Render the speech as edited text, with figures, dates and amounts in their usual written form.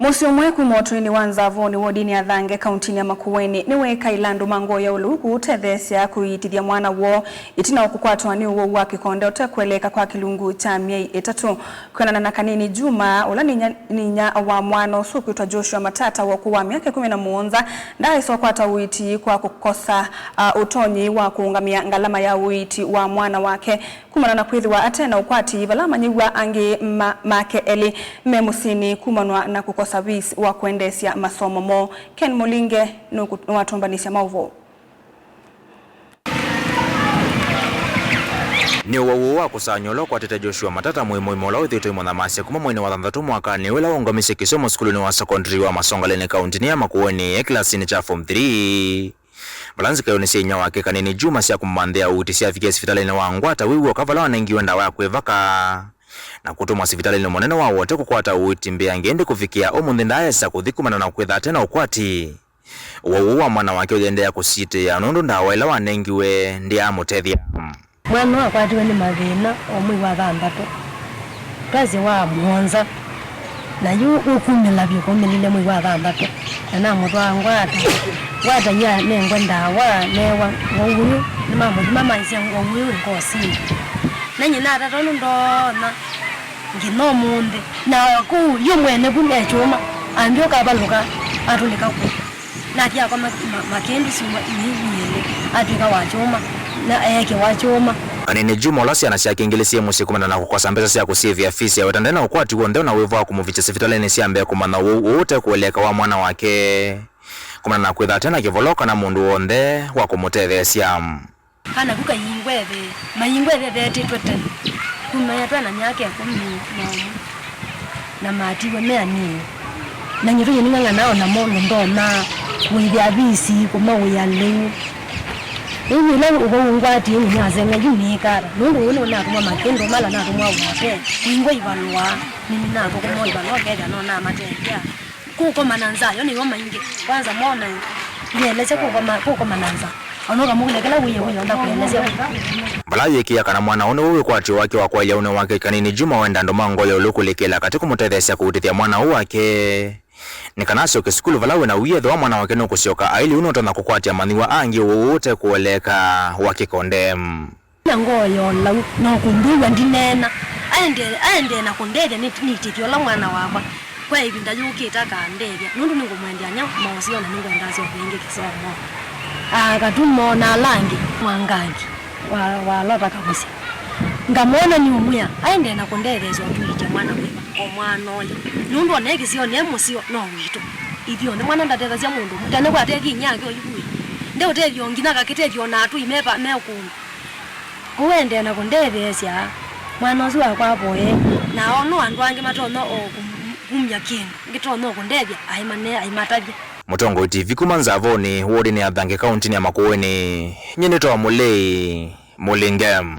Musio mweku motrini wanzavoni wodini athange kauntini ya Makueni niwe Kailandu Mangoya uluku utethesia kuitithia mwana wo itina okukwatwa ni uwo wa kikonde utekweleka kwa kilungu cha miei 3 kwenana na Kanini Juma ula ninya wa mwana usukwitwa Joshua Matata woku wa miaka 17 ndaye sokwata uiti kwa kukosa utonyi wa kuungamia ngalama ya uiti wa mwana wake kumana na kwithiwa atena ukwati balama nyiwa angi make eli memusini kumanwa na kukosa visi wa kuendesia masomo mo. Ken Mulinge nuwatumbanisha mauvo. Ni uwawo wa kusanyolo kwa tete Joshua Matata muimola uthito mwana masi kuma mwene wa 3 mwaka ni wila wongomise kisomo skuluni wa secondary wa Masongaleni kauntini ya Makueni ya klasini cha form 3. Balanzi kayo nisi inyo wake Kanini Juma siya kumandea uti siya fikia sifitale ni wangwata wiwo kavala wanengiwe ndawa ya kuevaka na kutumwa sivitali ni moneno wa wote kukwata uiti mbea ngende kufikia omundi ndaye sa kuthikumana na kwetha tena ukwati uwa mwana wake ujendea kusite ya nundu ndawa ila wanengiwe ndiya mutethia mwana wakwatiwe ni mathina omwi wa 6 kazi wa muonza na yu ukumila byokomilile mwi wa 6 na mutwa ngwata wata ya nengwa ndawa newa ngouyu ni mama isi ngouyu ngosi nanyi na tatono ndona ngino munde na ku yumwene bunye choma ambyo kabaluka atulika ku na tia kwa makendi sima inyele atika wa choma na yake wa choma Kanini Juma lasi anasiya kingilisi musi kumana na kukosa mbeza siya kusivya fisi ya wetandena ukwati uondeo na uwevu wa kumuvicha sifitoleni siya mbea kumana uute kueleka wa mwana wake kumana na kwetha tena kivoloka na mundu uonde wa kumuteve siya kana kuka mayingweve vete twetani kumaya twana nyake kumi na matiwe mea nini na nyitu yeninga nao na mono ndona wivya visi kuma wiyaleu hivi leo ugongwati ni nyazenga yunikara nundu uno na kuma makendo mala na kuma wote wingwe ibalwa mimi na ko mo ibalwa keda no na mateja kuko mananza yo ni woma ingi kwanza mona yeleze kuko mananza anoka mugulekela wiye nda kuelezea balaye kia kana mwana one wewe kwati wake wa kwa yaune wake Kanini Juma wenda ndo Mangoya ulukulekela katika mutethesya kuutithia mwana wake nikanasyo kesikulu valawe na uyetho wa mwana wake nukusyoka aili unotona kukwatia maniwa angi wote kuoleka wakikonde Nangoyo la no kunduwa ndinena aende na kundede nitikyo la mwana wakwa kwa hivi ndajukita kandede nundu ningomwendya nya maosio na ningo ndasyo kuinge kisomo katumo na langi mwangangi wa lota kabusi ngamona ni umuya aende na kunderezo tuite mwana wiba omwana oyo nundu oneki sio ne musio no wito ithio ne mwana ndateza cia mundu mutane kwa teki nyake oyibui nde utethio ngina kakitethio na atu imepa meku kuende na kunderesia mwana osu akwa boye na ono andu ange matono o kumya kindu ngitono kundethia aimataje Mutongo TV kumanzavoni wodi ni athange kauntini ya Makueni nyene to mulei mulingem